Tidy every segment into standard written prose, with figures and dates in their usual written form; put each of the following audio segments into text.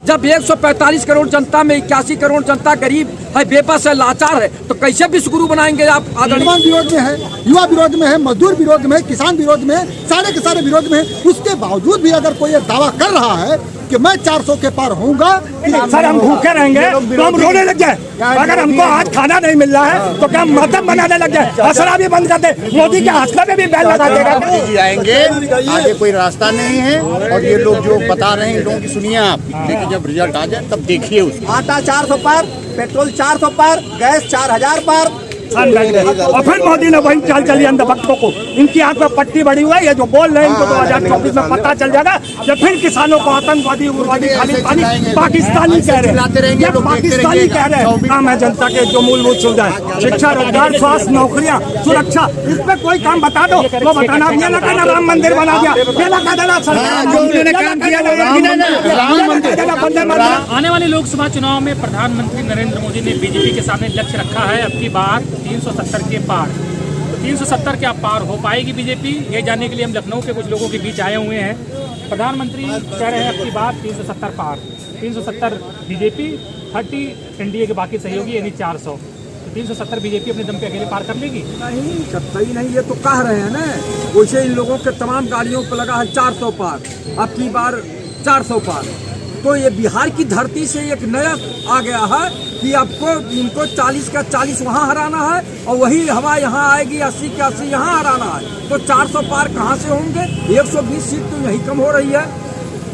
जब 145 करोड़ जनता में 81 करोड़ जनता गरीब है, बेबस है, लाचार है, तो कैसे विश्व गुरु बनाएंगे आप? मुसलमान विरोध में है, युवा विरोध में है, मजदूर विरोध में है, किसान विरोध में है, सारे के सारे विरोध में है। उसके बावजूद भी अगर कोई ये दावा कर रहा है कि मैं 400 के पार होऊंगा, सर हम भूखे रहेंगे तो हम रोने लग जाए। अगर हमको आज खाना नहीं मिल रहा है तो क्या मातम बनाने लग जाए? हंसना भी बंद कर दे, मोदी के हंसने में भी बैन लगा देगा। आएंगे, आगे कोई रास्ता नहीं है। और ये लोग जो बता रहे हैं, इन लोगों की सुनिए आप, लेकिन जब रिजल्ट आ जाए तब देखिए उसको। आटा 400 पर, पेट्रोल 400 पर, गैस 4000 पर। और फिर मोदी ने वही चाल चली अंधभक्तों को, इनकी आंख में पट्टी बड़ी हुई है। ये जो बोल रहे हैं इनको 2024 में पता चल जाएगा जब फिर किसानों को आतंकवादी, उग्रवादी, खाली पानी पाकिस्तानी कह रहे हैं, ये पाकिस्तानी कह रहे हैं। काम है जनता के जो मूलभूत सुविधाएं, शिक्षा, रोजगार, स्वास्थ्य, नौकरियां, सुरक्षा, इस पे कोई काम बता दो। वो बताना ये ना कहना राम मंदिर बना दिया, ये ना कहना सरकार जो उन्होंने काम किया आने वाले लोकसभा चुनाव में प्रधानमंत्री नरेंद्र मोदी ने बीजेपी के सामने लक्ष्य रखा है अब की बार 370 के पार। तो 370 क्या पार हो पाएगी बीजेपी, ये जानने के लिए हम लखनऊ के कुछ लोगों के बीच आए हुए हैं। प्रधानमंत्री कह रहे हैं अब की बार 370 पार, 370 बीजेपी, 30 एनडीए के बाकी सहयोगी यानी 400। तो 370 बीजेपी अपने दम पे अकेले पार कर लेगी? नहीं, कतई नहीं, ये तो कह रहे हैं ना। वैसे इन लोगों के तमाम गाड़ियों पर लगा है 400 पार, अब की बार 400 पार। तो ये बिहार की धरती से एक नया आ गया है कि आपको इनको 40 का 40 वहाँ हराना है और वही हवा यहाँ आएगी 80 का 80 यहाँ हराना है। तो 400 पार कहाँ से होंगे? 120 सीट तो यही कम हो रही है।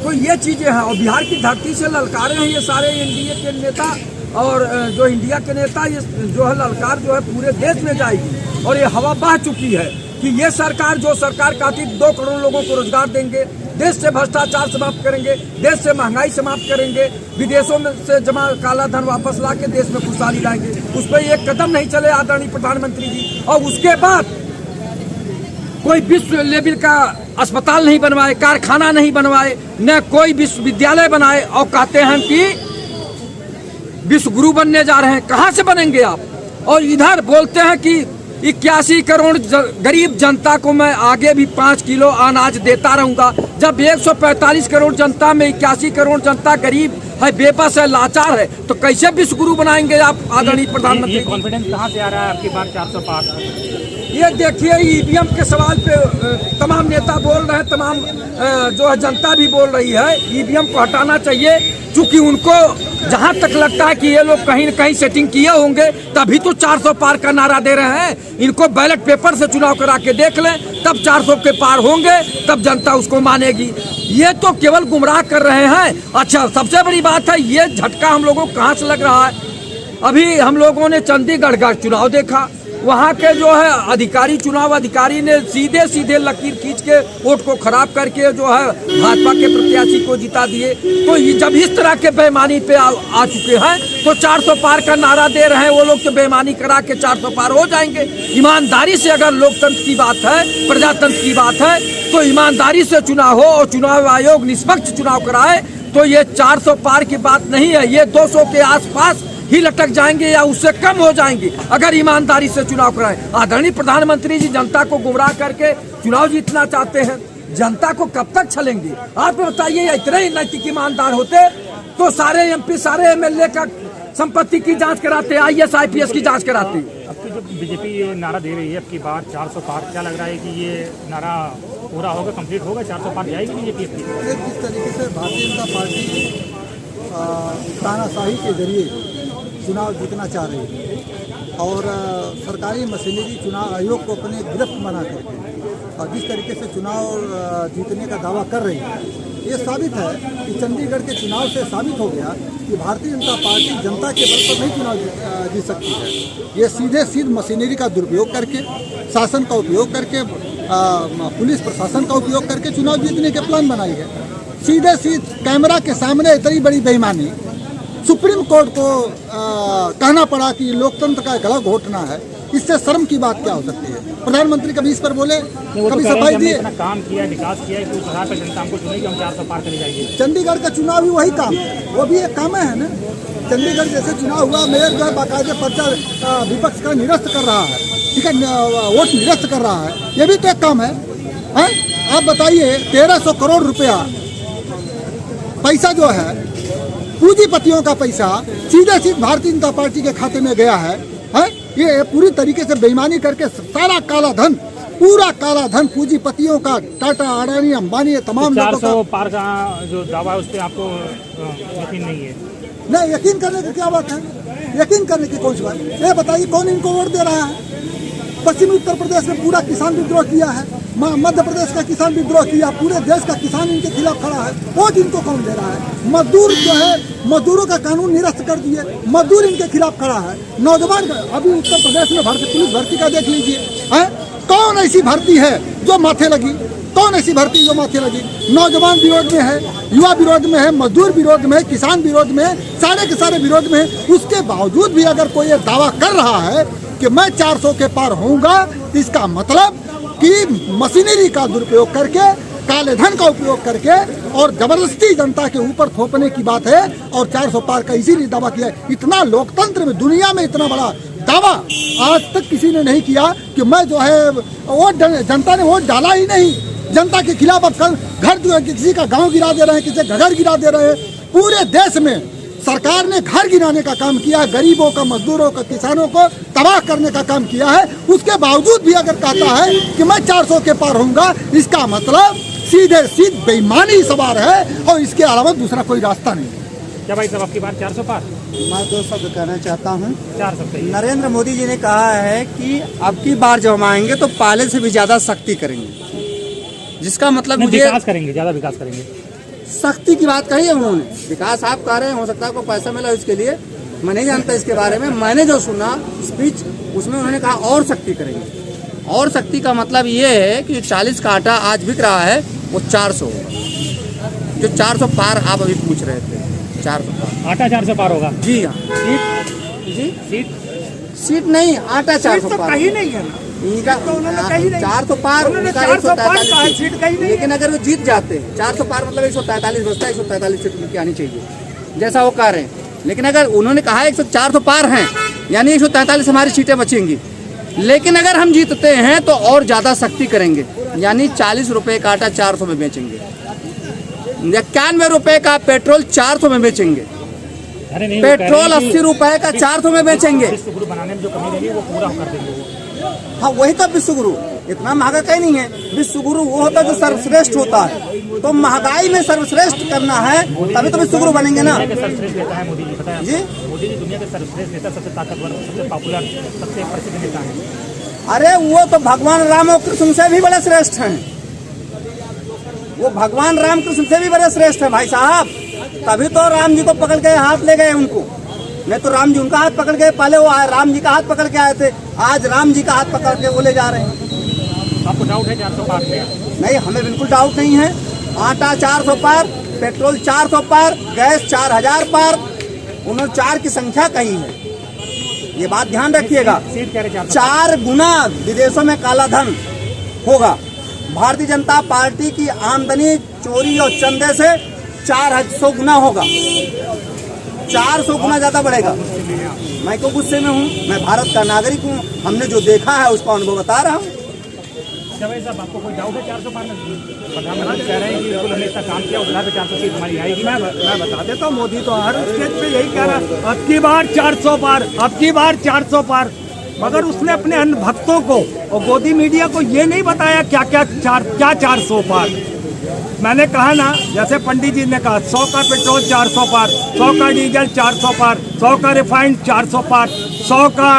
तो ये चीज़ें हैं और बिहार की धरती से ललकारे हैं ये सारे एनडीए के नेता और जो इंडिया के नेता। ये जो है ललकार जो है पूरे देश में जाएगी और ये हवा बह चुकी है कि ये सरकार जो सरकार कहती 2 करोड़ लोगों को रोजगार देंगे, देश से भ्रष्टाचार समाप्त करेंगे, देश से महंगाई समाप्त करेंगे, विदेशों में से जमा काला धन वापस ला के देश में खुशहाली लाएंगे, उस पर एक कदम नहीं चले आदरणीय प्रधानमंत्री जी। और उसके बाद कोई विश्व लेवल का अस्पताल नहीं बनवाए, कारखाना नहीं बनवाए, न कोई विश्वविद्यालय बनाए और कहते हैं कि विश्व गुरु बनने जा रहे हैं। कहाँ से बनेंगे आप? और इधर बोलते हैं कि 81 करोड़ गरीब जनता को मैं आगे भी 5 किलो अनाज देता रहूंगा। जब 145 करोड़ जनता में 81 करोड़ जनता गरीब है, बेबस है, लाचार है, तो कैसे विश्व गुरु बनाएंगे आप आदरणीय प्रधानमंत्री? कॉन्फिडेंस कहाँ से आ रहा है आपकी बार 400 पार? ये देखिए ईवीएम के सवाल पे तमाम नेता बोल रहे हैं, तमाम जो है जनता भी बोल रही है ईवीएम को हटाना चाहिए, क्योंकि उनको जहां तक लगता है कि ये लोग कहीं न कहीं सेटिंग किए होंगे तभी तो 400 पार का नारा दे रहे हैं। इनको बैलेट पेपर से चुनाव करा के देख लें, तब 400 के पार होंगे, तब जनता उसको मानेगी। ये तो केवल गुमराह कर रहे हैं। अच्छा, सबसे बड़ी बात है ये झटका हम लोगों को कहाँ से लग रहा है? अभी हम लोगों ने चंडीगढ़ का चुनाव देखा, वहाँ के जो है अधिकारी, चुनाव अधिकारी ने सीधे सीधे लकीर खींच के वोट को खराब करके जो है भाजपा के प्रत्याशी को जिता दिए। तो ये जब इस तरह के बेईमानी पे आ चुके हैं तो 400 पार का नारा दे रहे हैं वो लोग, तो बेईमानी करा के 400 पार हो जाएंगे। ईमानदारी से अगर लोकतंत्र की बात है, प्रजातंत्र की बात है, तो ईमानदारी से चुनाव हो और चुनाव आयोग निष्पक्ष चुनाव कराए तो ये 400 पार की बात नहीं है। ये 200 के आसपास ही लटक जाएंगे या उससे कम हो जाएंगे अगर ईमानदारी से चुनाव कराएं। आदरणीय प्रधानमंत्री जी जनता को गुमराह करके चुनाव जीतना चाहते हैं, जनता को कब तक छलेंगे? आप बताइए, इतने ही नैतिक ईमानदार होते तो सारे एमपी, सारे एमएलए का संपत्ति की जांच कराते, IAS IPS की जांच कराते। अब की जो बीजेपी ये नारा दे रही है अब की बार 400 पार, क्या लग रहा है कि ये नारा पूरा होगा, कंप्लीट होगा, 400 पार जाएगी बीजेपी? जिस तरीके से भारतीय जनता पार्टी तानाशाही के जरिए चुनाव जीतना चाह रही है और सरकारी मशीनरी चुनाव आयोग को अपने गिरफ्त बना करके और जिस तरीके से चुनाव जीतने का दावा कर रही है, ये साबित है कि चंडीगढ़ के चुनाव से साबित हो गया कि भारतीय जनता पार्टी जनता के बल पर नहीं चुनाव जीत सकती है। ये सीधे मशीनरी का दुरुपयोग करके, शासन का उपयोग करके, पुलिस प्रशासन का उपयोग करके चुनाव जीतने के प्लान बनाई है। सीधे कैमरा के सामने इतनी बड़ी बेईमानी, सुप्रीम कोर्ट को कहना पड़ा कि लोकतंत्र का गला घोटना है, इससे शर्म की बात क्या हो सकती है? प्रधानमंत्री कभी इस पर बोले, कभी सफाई दिए? काम किया, विकास किया, कि उस आधार पर जनता हमको चुनेगी, हम 400 पार चले जाएंगे। चंडीगढ़ का चुनाव भी वही काम है, वो भी एक काम है ना। चंडीगढ़ जैसे चुनाव हुआ, मेयर जो है बाकायदे पर्चा विपक्ष का निरस्त कर रहा है, ठीक है, वोट निरस्त कर रहा है, ये भी तो एक काम है। आप बताइए 1300 करोड़ रुपया पैसा जो है पूंजीपतियों का पैसा सीधे सीधे भारतीय जनता पार्टी के खाते में गया है। ये पूरी तरीके से बेईमानी करके सारा काला धन, पूरा काला धन पूंजीपतियों का, टाटा, अडानी, अंबानी, तमाम लोगों का। 400 पार का जो दावा है उस पर आपको यकीन नहीं है? नहीं, यकीन करने की क्या बात है? यकीन करने की कौन सी बात? ये बताइए कौन इनको वोट दे रहा है? पश्चिमी उत्तर प्रदेश में पूरा किसान विद्रोह किया है, मध्य प्रदेश का किसान विद्रोह किया, पूरे देश का किसान इनके खिलाफ खड़ा है। वोट इनको कौन दे रहा है? मजदूर जो है, मजदूरों का कानून निरस्त कर दिए, मजदूर इनके खिलाफ खड़ा है। नौजवान अभी उत्तर प्रदेश में पुलिस भर्ती का देख लीजिए, है कौन ऐसी भर्ती है जो माथे लगी? कौन ऐसी भर्ती जो माथे लगी? नौजवान विरोध में है, युवा विरोध में है, मजदूर विरोध में है, किसान विरोध में है, सारे के सारे विरोध में है। उसके बावजूद भी अगर कोई ये दावा कर रहा है कि मैं 400 के पार होऊंगा, तो इसका मतलब कि मशीनरी का दुरुपयोग करके, काले धन का उपयोग करके और जबरदस्ती जनता के ऊपर थोपने की बात है। और 400 पार का इसीलिए दावा किया है। इतना लोकतंत्र में, दुनिया में इतना बड़ा दावा आज तक किसी ने नहीं किया कि मैं जो है वोट, जनता ने वोट डाला ही नहीं, जनता के खिलाफ। अब कल घर जो है किसी का गांव गिरा दे रहे हैं, किसी का घर गिरा दे रहे हैं। पूरे देश में सरकार ने घर गिराने का काम किया है, गरीबों का, मजदूरों का, किसानों को तबाह करने का काम किया है। उसके बावजूद भी अगर कहता है कि मैं 400 के पार होऊंगा, इसका मतलब सीधे सीधे बेईमानी सवार है और इसके अलावा दूसरा कोई रास्ता नहीं है। क्या भाई साहब आपकी बात 400 पार? मैं 2 शब्द कहना चाहता हूँ। 400 पे नरेंद्र मोदी जी ने कहा है कि अब की बार जब हम आएंगे तो पहले से भी ज्यादा सख्ती करेंगे, जिसका मतलब मुझे विकास करेंगे, ज्यादा विकास करेंगे। सख्ती की बात कही है उन्होंने। विकास आप कह रहे हैं, हो सकता है आपको पैसा मिला इसके लिए, मैं नहीं जानता इसके बारे में। मैंने जो सुना स्पीच, उसमें उन्होंने कहा और सख्ती करेंगे। और सख्ती का मतलब ये है कि 40 का आटा आज बिक रहा है वो 400 होगा। जो 400 पार आप अभी पूछ रहे थे, 400 पार आटा 400 पार होगा? जी हाँ। सीट नहीं, आटा 400 पार कहीं नहीं है ना, इनका 400 पार, उनका 143 सीट, लेकिन अगर वो जीत जाते हैं 400 पार मतलब 143 बचता है, 143 सीट उनकी आनी चाहिए जैसा वो कह रहे हैं। लेकिन अगर उन्होंने कहा है 400 पार हैं, यानी 143 हमारी सीटें बचेंगी। लेकिन अगर हम जीतते हैं तो और ज़्यादा सख्ती करेंगे, यानी 40 रुपये का आटा 400 में बेचेंगे, 91 रुपये का पेट्रोल 400 में बेचेंगे, पेट्रोल 80 रुपये का 400 में बेचेंगे। विश्व बनाने में जो कमी रही है वो पूरा कर देंगे। हाँ, वही तो विश्व गुरु, इतना महंगा कहीं नहीं है। विश्व गुरु वो होता है जो सर्वश्रेष्ठ होता है, तो महंगाई में सर्वश्रेष्ठ करना है तभी तो विश्व गुरु बनेंगे ना। सर्वश्रेष्ठ नेता है मोदी जी, पता है जी? मोदी जी दुनिया के सर्वश्रेष्ठ नेता, सबसे ताकतवर, सबसे पॉपुलर, सबसे प्रसिद्ध नेता है। अरे वो तो भगवान राम और कृष्ण से भी बड़े श्रेष्ठ हैं। वो भगवान राम कृष्ण से भी बड़े श्रेष्ठ है भाई साहब। तभी तो राम जी को पकड़ के हाथ ले गए उनको, नहीं तो राम जी उनका हाथ पकड़ के, पहले वो राम जी का हाथ पकड़ के आए थे, आज राम जी का हाथ पकड़ के वो ले जा रहे हैं। आपको डाउट है 400 पार में? नहीं, हमें बिल्कुल डाउट नहीं है। आटा 400 पार, पेट्रोल 400 पार, गैस 4000 पार। उन्होंने 4 की संख्या कही है, ये बात ध्यान रखिएगा। 4 गुना विदेशों में काला धन होगा। भारतीय जनता पार्टी की आमदनी चोरी और चंदे से 400 गुना होगा, 400 गुना ज्यादा बढ़ेगा। मैं क्यों गुस्से में हूँ? मैं भारत का नागरिक हूँ, हमने जो देखा है उसका अनुभव बता रहा हूँ। साहब आपको कोई डाउट है 400 पार में? प्रधानमंत्री कह रहे हैं कि बिल्कुल हमने इतना काम किया, उधर पे 400 सीट हमारी आएगी। मैं बता देता हूँ, मोदी तो हर स्टेज पे यही कह रहा है, अब की बार 400 पार, अब की बार 400 पार। मगर उसने अपने अन्य भक्तों को और गोदी मीडिया को ये नहीं बताया क्या 400 पार। मैंने कहा ना, जैसे पंडित जी ने कहा 100 का पेट्रोल 400 पार, 100 का डीजल 400 पार, 100 का रिफाइंड 400 पार, 100 का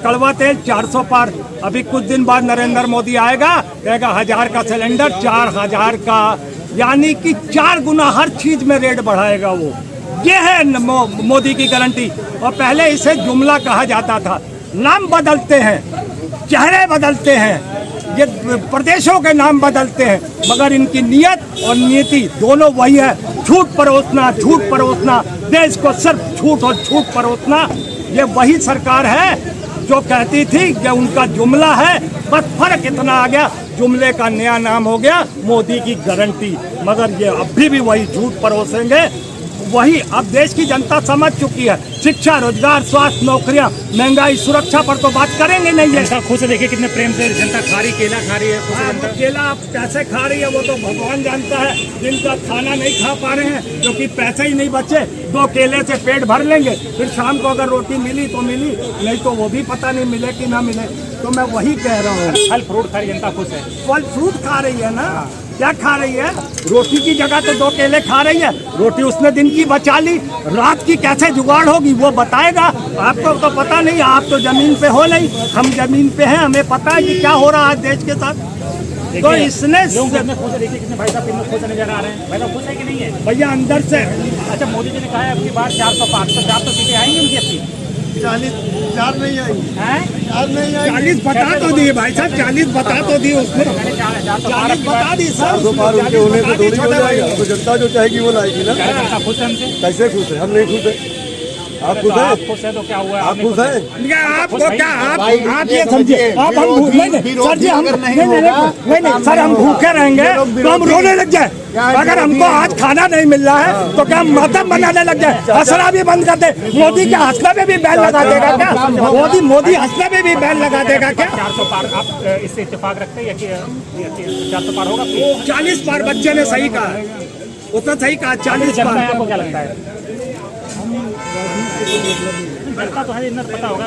कड़वा तेल 400 पार। अभी कुछ दिन बाद नरेंद्र मोदी आएगा, कहेगा 1000 का सिलेंडर 4000 का, यानी कि 4 गुना हर चीज में रेट बढ़ाएगा वो। ये है मोदी की गारंटी। और पहले इसे जुमला कहा जाता था। नाम बदलते हैं, चेहरे बदलते हैं, ये प्रदेशों के नाम बदलते हैं, मगर इनकी नियत और नीति दोनों वही है। झूठ परोसना, झूठ परोसना, देश को सिर्फ झूठ और झूठ परोसना। ये वही सरकार है जो कहती थी कि उनका जुमला है, बस फर्क इतना आ गया, जुमले का नया नाम हो गया मोदी की गारंटी। मगर ये अभी भी वही झूठ परोसेंगे। वही अब देश की जनता समझ चुकी है। शिक्षा, रोजगार, स्वास्थ्य, नौकरियां, महंगाई, सुरक्षा पर तो बात करेंगे नहीं है। जनता खुद से देखिए कितने प्रेम से जनता खा रही, केला खा रही है खुद से जनता। केला आप कैसे खा रही है वो तो भगवान जानता है। जिनका खाना नहीं खा पा रहे हैं क्योंकि पैसे ही नहीं बचे, 2 केले से पेट भर लेंगे, फिर शाम को अगर रोटी मिली तो मिली, नहीं तो वो भी पता नहीं मिले कि ना मिले। तो मैं वही कह रहा हूँ, फल फ्रूट खा रही जनता खुश है। फल फ्रूट खा रही है ना, क्या खा रही है? रोटी की जगह तो 2 केले खा रही है। रोटी उसने दिन की बचा ली, रात की कैसे जुगाड़ होगी वो बताएगा। आपको तो पता नहीं, आप तो जमीन पे हो नहीं, हम जमीन पे हैं, हमें पता है कि क्या हो रहा है देश के साथ। तो इसने लोग कितने खुश है, देखिए कितने भाई साहब कितने खुश नजर आ रहे हैं। भाई साहब खुश है कि नहीं है? भैया अंदर से अच्छा, मोदी जी ने कहा है अब की बार 400 पार, तो 400 सीटें आएंगी मुझे अपनी 40 नहीं आई, हैं? 40 बता तो दिए भाई साहब, 40 बता तो दिए उसमें, 40 बता दी सर। 400 पार उनके होने से थोड़ी हो जाएगा। तो जनता जो चाहेगी वो लाएगी ना। जनता खुश है हमसे। कैसे खुश है? हम नहीं खुश है। आप खुश तो हैं? आप खुश है तो क्या हुआ? आप खुश हैं? आपको क्या आप ये समझिए, आप हम नहीं सर जी, हम नहीं सर, हम भूखे रहेंगे तो हम रोने लग जाए। अगर हमको आज खाना नहीं मिल रहा है तो क्या हम मातम बनाने लग जाए? हंसना भी बंद कर दे। मोदी क्या हंसने में भी बैन लगा देगा क्या? मोदी हंसने में भी बैन लगा देगा क्या? 400 पार आप इससे इत्तेफाक रखते हैं या 400 पार होगा? 40 पार बच्चे ने सही कहा, उतना सही कहा, 40 जनता पार। आपको क्या लगता है? जनता तो है, इतना पता होगा।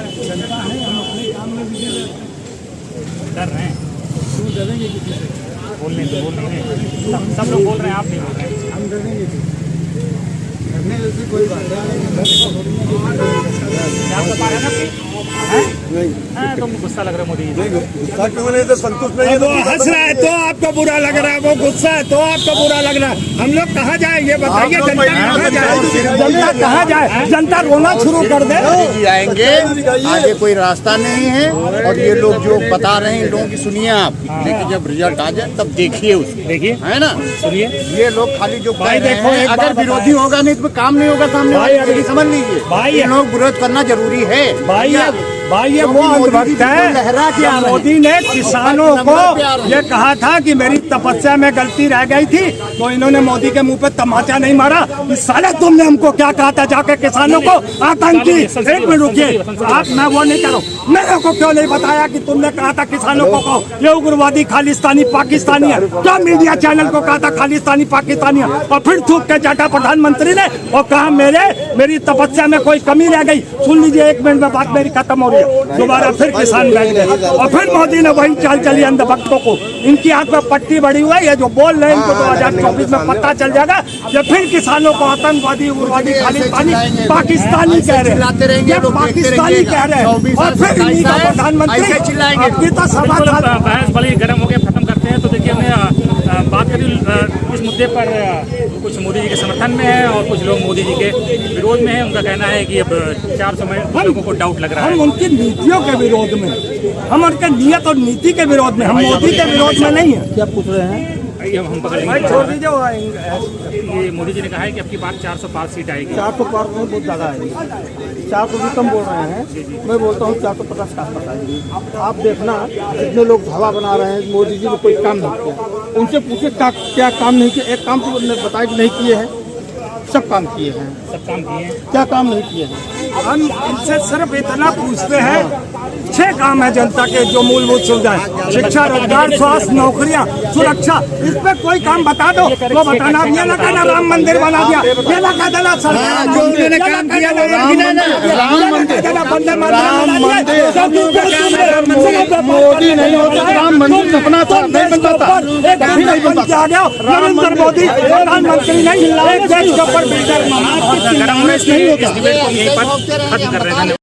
डर रहे हैं, बोल नहीं रहे, सब लोग बोल रहे हैं, आप नहीं बोल रहे हैं। हम डरेंगे कोई बात आप तो पार है ना आपकी? नहीं। हाँ, तुम गुस्सा लग रहा है मोदी जी। गुस्सा क्यों नहीं? तो संतुष्ट नहीं है। वो हंस रहा है तो आपको बुरा लग रहा है, वो गुस्सा है तो आपको बुरा लग रहा है। हम लोग कहाँ जाए ये बताइए, जनता कहाँ जाए? जनता कहाँ जाए? जनता रोना शुरू कर दे। मोदी जी आएंगे, आगे कोई रास्ता नहीं है। और ये लोग जो बता रहे हैं, इन लोगों की सुनिए आप, लेकिन जब रिजल्ट आ जाए तब देखिए उसको, देखिए, है ना? सुनिए, ये लोग खाली जो कह भाई रहे देखो, हैं, एक अगर बात विरोधी होगा नहीं तो काम नहीं होगा सामने भाई, वाले की, समझ लीजिए। भाई, इन लोग विरोध करना जरूरी है। भाई ये वो क्योंकि मोदी अंधभक्त जी है। लहरा के आ रहे हैं। मोदी ने किसानों को ये कहा था कि मेरी तपस्या में गलती रह गई थी, तो इन्होंने मोदी के मुंह पे तमाचा नहीं मारा कि साले तुमने हमको क्या कहा था जाके किसानों को आतंकी। एक मिनट रुकिए आप, मैं वो नहीं कह रहा हूँ। मेरे को क्यों नहीं बताया कि तुमने कहा था किसानों को ये उग्रवादी खालिस्तानी पाकिस्तानी है? क्या मीडिया चैनल को कहा था खालिस्तानी पाकिस्तानी है? और फिर थूक के चाटा प्रधानमंत्री ने और कहा मेरी तपस्या में कोई कमी रह गई। सुन लीजिए, 1 मिनट में बात मेरी खत्म हो रही है। दोबारा फिर किसान बैठ गए और फिर मोदी ने वही चाल चली अंधभक्तों को। इनकी आंख में पट्टी बड़ी हुई है, ये जो बोल रहे हैं इनको 2024 में पता चल जाएगा। ये फिर किसानों को आतंकवादी, उग्रवादी, खालिस्तानी, पाकिस्तानी कह रहे हैं, ये पाकिस्तानी कह रहे हैं। और फिर इन्हीं का प्रधानमंत्री आपकी तो सभा था। बहस बड़ी गर्म हो गया, खत्म करते हैं। तो देखिए, हमने बात करी इस मुद्दे पर, कुछ मोदी जी के समर्थन में है और कुछ लोग मोदी जी के विरोध में है। उनका कहना है कि अब 400 में लोगों को डाउट लग रहा है। हम उनकी नीतियों के विरोध में, हम उनके नियत और नीति के विरोध में, हम मोदी के विरोध में नहीं है। क्या पूछ रहे हैं? ये हम पकड़ भाई लेंगे। छोड़ दीजिए। ये मोदी जी ने कहा है कि अब की बार 400 पार सीट आएगी। 400 पार में बहुत ज़्यादा आएगी। 400 भी कम बोल रहे हैं। मैं बोलता हूँ 450 का आसपास आएगी। आप देखना कितने लोग हवा बना रहे हैं, मोदी जी ने कोई काम नहीं किया। उनसे पूछे क्या काम नहीं किया? एक काम तो उन्होंने बताया कि नहीं किए हैं, सब काम किए हैं। सब काम किए हैं। क्या काम नहीं किए हैं? हम इनसे सिर्फ इतना पूछते हैं, 6 काम है जनता के जो मूलभूत सुविधाएं, शिक्षा, रोजगार, स्वास्थ्य, नौकरियां, सुरक्षा, इस पे कोई काम बता दो। वो बताना, ये ना कहना राम मंदिर बना दिया, ये ना कह देना सरकार जो उन्होंने काम किया वो राम मोदी नहीं होता, राम मंदिर सपना था, नहीं बनता था, कभी नहीं बनता था। नरेंद्र मोदी प्रधानमंत्री नहीं, एक देश के ऊपर बिल्डर इस डिबेट को यहीं पर खत्म कर रहे हैं।